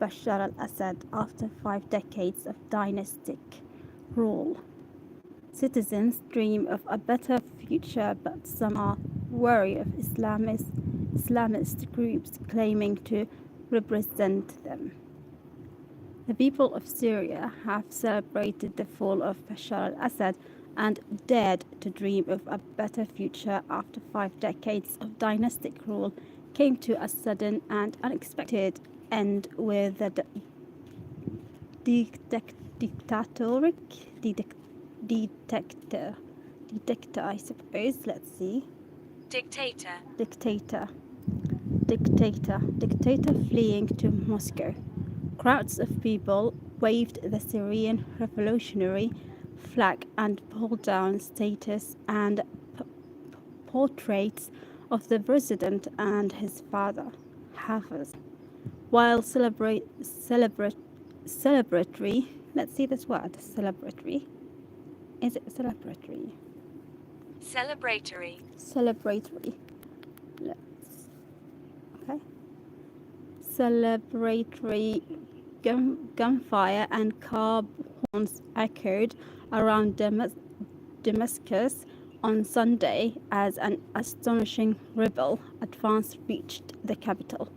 Bashar al-Assad after 5 decades of dynastic rule. Citizens dream of a better future, but some are wary of Islamist groups claiming to represent them. The people of Syria have celebrated the fall of Bashar al-Assad and dared to dream of a better future after 5 decades of dynastic rule came to a sudden and unexpected end with the dictator, I suppose. Let's see. Dictator fleeing to Moscow. Crowds of people waved the Syrian revolutionary flag and pulled down statues and portraits of the president and his father, Hafiz. While celebratory, let's see this word, celebratory. Is it celebratory? Celebratory. Okay. Celebratory gunfire and car horns echoed around Damascus on Sunday as an astonishing rebel advance reached the capital.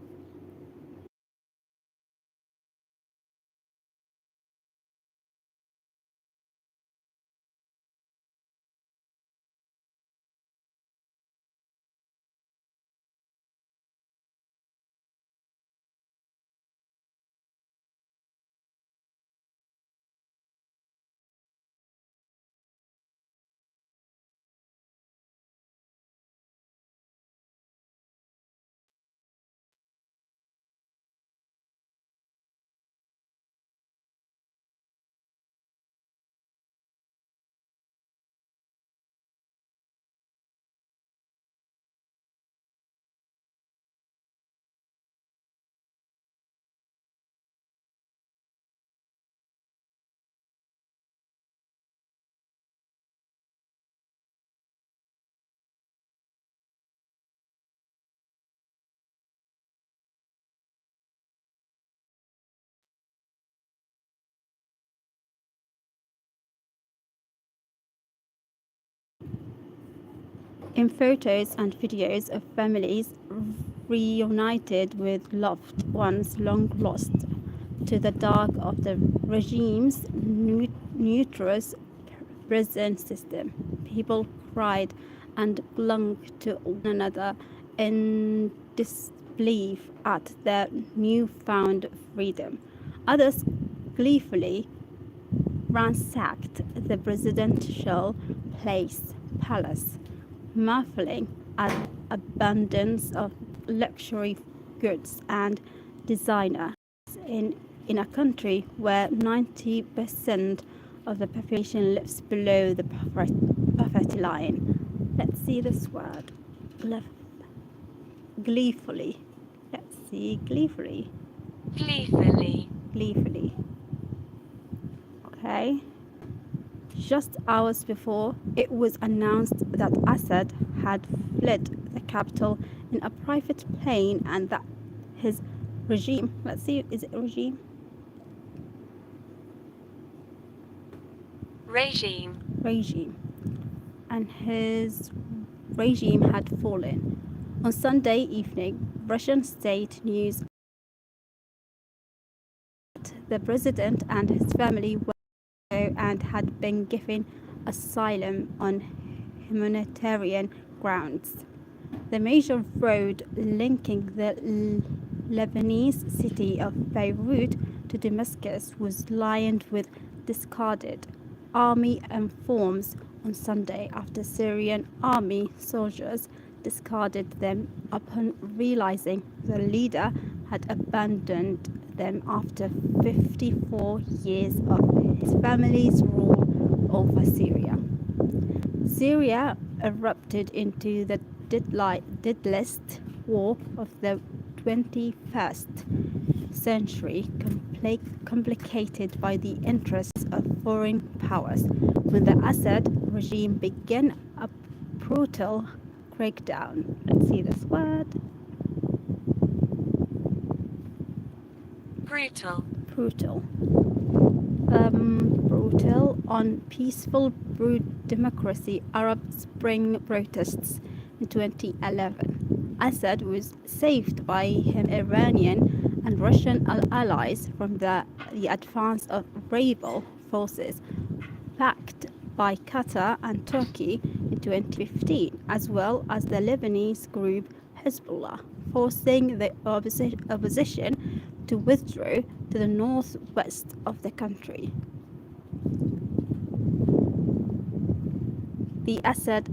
In photos and videos of families reunited with loved ones long lost to the dark of the regime's numerous prison system, people cried and clung to one another in disbelief at their newfound freedom. Others gleefully ransacked the presidential palace, marveling at abundance of luxury goods and designer in a country where 90% of the population lives below the poverty line. Let's see this word. Gleefully. Let's see. Gleefully. Okay. Just hours before, it was announced that Assad had fled the capital in a private plane and that his regime, let's see, is it regime? Regime. And his regime had fallen. On Sunday evening, Russian state news that the president and his family were and had been given asylum on humanitarian grounds. The major road linking the Lebanese city of Beirut to Damascus was lined with discarded army uniforms on Sunday after Syrian army soldiers discarded them upon realizing the leader had abandoned them after 54 years of his family's rule over Syria. Syria erupted into the deadliest war of the 21st century, complicated by the interests of foreign powers, when the Assad regime began a brutal crackdown. Let's see this word. brutal, brutal. Brutal on peaceful pro-democracy Arab Spring protests in 2011. Assad was saved by him Iranian and Russian allies from the advance of rebel forces backed by Qatar and Turkey in 2015, as well as the Lebanese group Hezbollah, forcing the opposition to withdraw to the northwest of the country. The Assad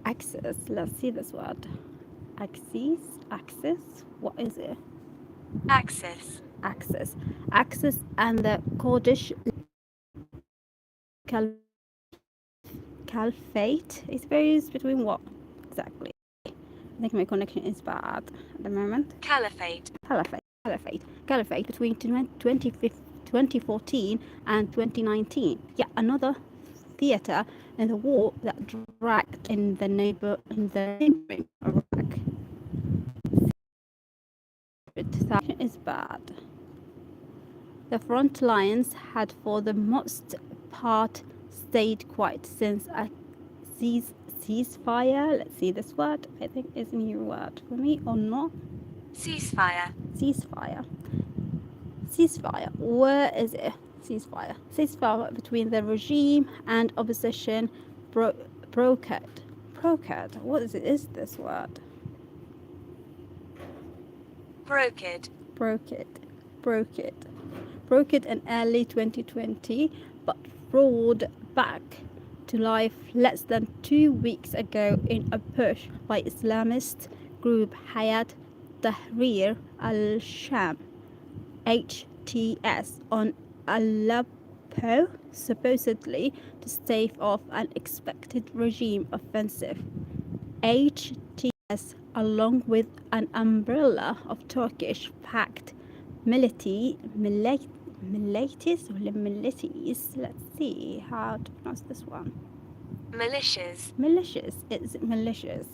axis, let's see this word. Axis, what is it? axis, And the Kurdish Caliphate is varies between what exactly? I think my connection is bad at the moment. Caliphate between 2014 and 2019. Yet another theater in the war that dragged in the neighboring Iraq. That is bad. The front lines had for the most part stayed quiet since a ceasefire. Let's see this word. I think it's a new word for me or not. ceasefire, where is it? Ceasefire between the regime and opposition brokered. What is this word? Brokered in early 2020, but brought back to life less than 2 weeks ago in a push by Islamist group Hayat Tahrir al-Sham (HTS) on Aleppo, supposedly to stave off an expected regime offensive. HTS, along with an umbrella of Turkish-backed milities, let's see how to pronounce this one. Militias. It's malicious.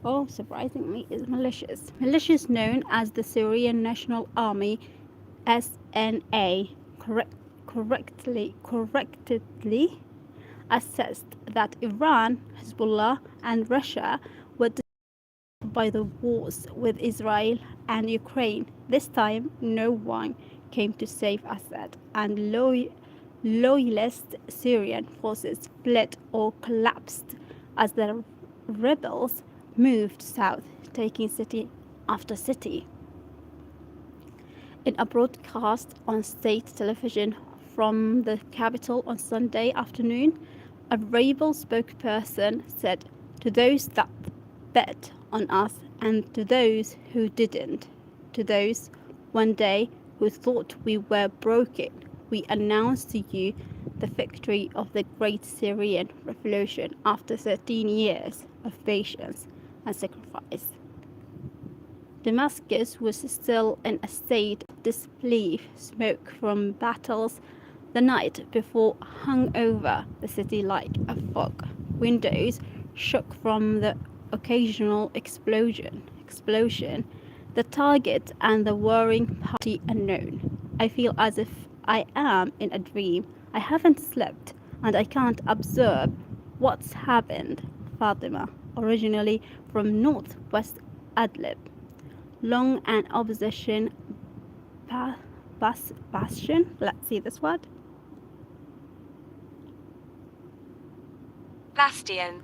Oh, surprisingly, it's malicious. Militias known as the Syrian National Army, SNA, correctly assessed that Iran, Hezbollah, and Russia were by the wars with Israel and Ukraine. This time, no one came to save Assad, and loyalist Syrian forces fled or collapsed as the rebels moved south, taking city after city. In a broadcast on state television from the capital on Sunday afternoon, a rebel spokesperson said, "To those that bet on us and to those who didn't, to those one day who thought we were broken, we announce to you the victory of the great Syrian revolution after 13 years of patience and sacrifice." Damascus was still in a state of disbelief. Smoke from battles the night before hung over the city like a fog. Windows shook from the occasional explosion. The target and the whirring party unknown. I feel as if I am in a dream. I haven't slept and I can't observe what's happened. Fatima, originally from northwest Idlib, long an opposition bastion. Let's see this word. Bastion,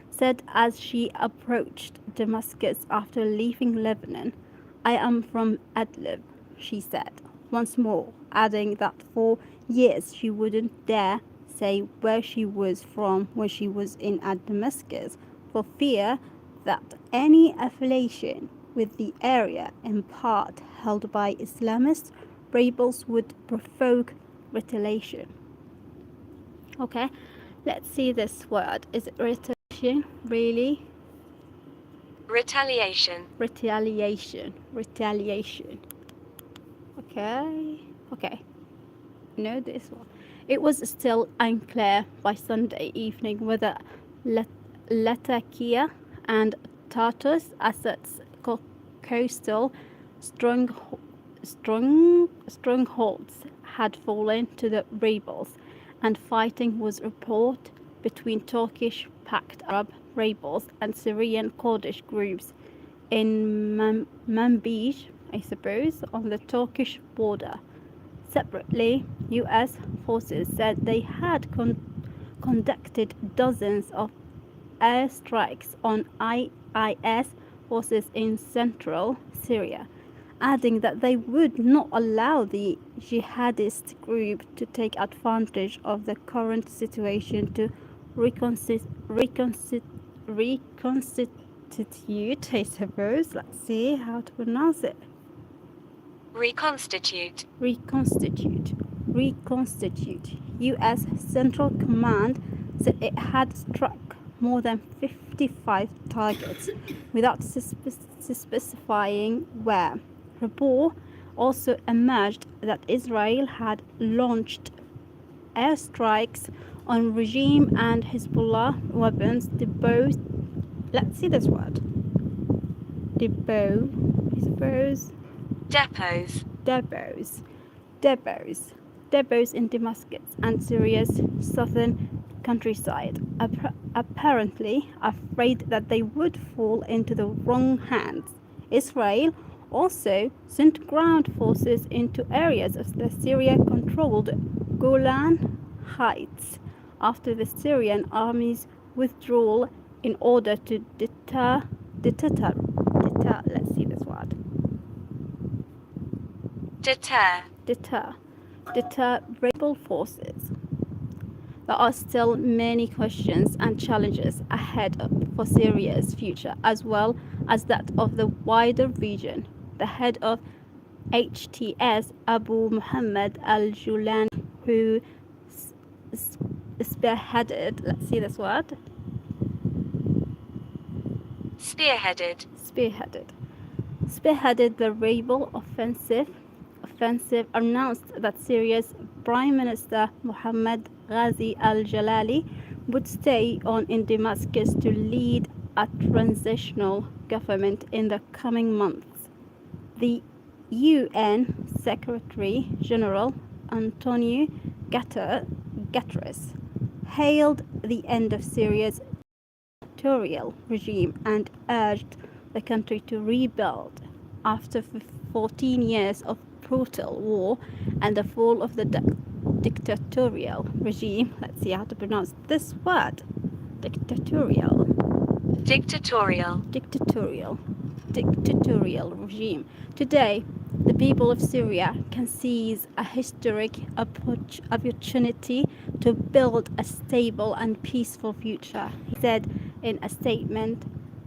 said as she approached Damascus after leaving Lebanon. "I am from Idlib," she said, once more, adding that for years she wouldn't dare say where she was from when she was in Damascus, for fear that any affiliation with the area, in part held by Islamist rebels, would provoke retaliation. Okay, let's see this word. Is it retaliation? Really? Retaliation. Okay. No, this one. It was still unclear by Sunday evening whether Latakia and Tartus, Assad's coastal strongholds had fallen to the rebels, and fighting was reported between Turkish-backed Arab rebels and Syrian Kurdish groups in Manbij, I suppose, on the Turkish border. Separately, US forces said they had conducted dozens of airstrikes on IS forces in central Syria, adding that they would not allow the jihadist group to take advantage of the current situation to reconstitute, I suppose. Let's see how to pronounce it. Reconstitute. Reconstitute. US Central Command said it had struck more than 55 targets without specifying where. Report also emerged that Israel had launched airstrikes on regime and Hezbollah weapons depots. Let's see this word. Depot, I suppose. Depots in Damascus and Syria's southern countryside, apparently afraid that they would fall into the wrong hands. Israel also sent ground forces into areas of the Syria-controlled Golan Heights after the Syrian army's withdrawal in order to deter let's see this word. Deter rebel forces. There are still many questions and challenges ahead for Syria's future, as well as that of the wider region. The head of HTS, Abu Muhammad al-Julani, who spearheaded, let's see this word. Spearheaded the rebel offensive, announced that Syria's Prime Minister Mohammed Ghazi al-Jalali would stay on in Damascus to lead a transitional government in the coming months. The UN Secretary General Antonio Guterres hailed the end of Syria's dictatorial regime and urged the country to rebuild after 14 years of brutal war and the fall of the dictatorial regime. Let's see how to pronounce this word. Dictatorial regime. Today, the people of Syria can seize a historic opportunity to build a stable and peaceful future. He said in a statement,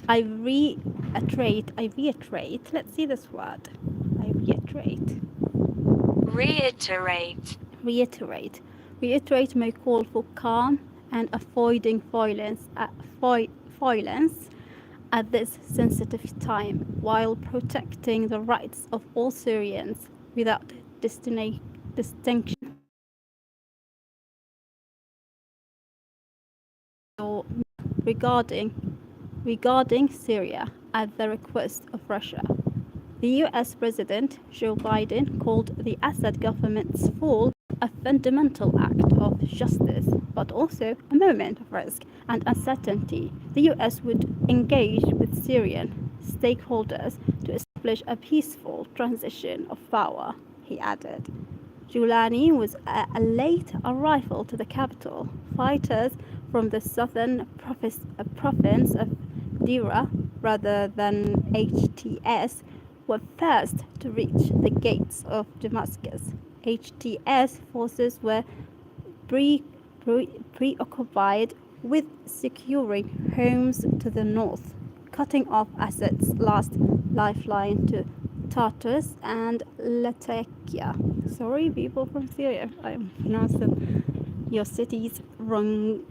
I reiterate, let's see this word. Reiterate my call for calm and avoiding violence at this sensitive time, while protecting the rights of all Syrians without distinction regarding Syria at the request of Russia. The US President Joe Biden called the Assad government's fall a fundamental act of justice, but also a moment of risk and uncertainty. The US would engage with Syrian stakeholders to establish a peaceful transition of power, he added. Julani was a late arrival to the capital. Fighters from the southern province of Dira, rather than HTS, were first to reach the gates of Damascus. HTS forces were preoccupied with securing homes to the north, cutting off Assad's last lifeline to Tartus and Latakia. Sorry, people from Syria, I'm pronouncing your cities wrong.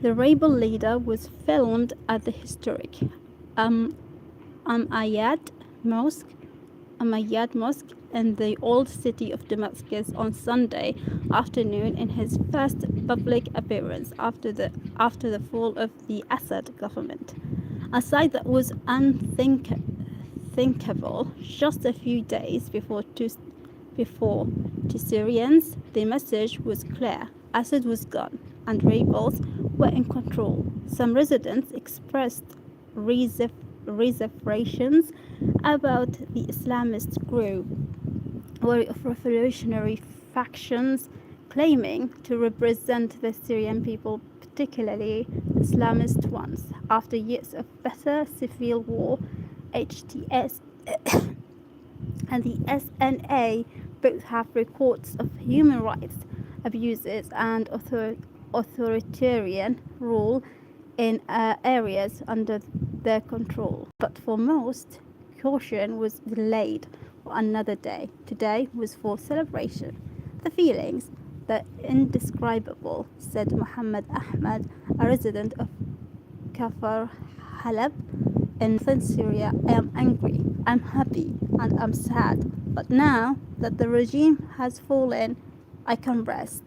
The rebel leader was filmed at the historic Umayyad Mosque in the old city of Damascus on Sunday afternoon in his first public appearance after the fall of the Assad government. A sight that was unthinkable unthinkable. Just a few days before to Syrians, the message was clear. Assad was gone, and rebels were in control. Some residents expressed reservations about the Islamist group, worry of revolutionary factions claiming to represent the Syrian people, particularly Islamist ones. After years of bitter civil war, HTS and the SNA both have records of human rights abuses and authoritarian rule in areas under their control. But for most, caution was delayed for another day. Today was for celebration. The feelings, the indescribable, said Muhammad Ahmad, a resident of Kafar Halab in northern Syria. I am angry, I'm happy, and I'm sad. But now that the regime has fallen, I can rest.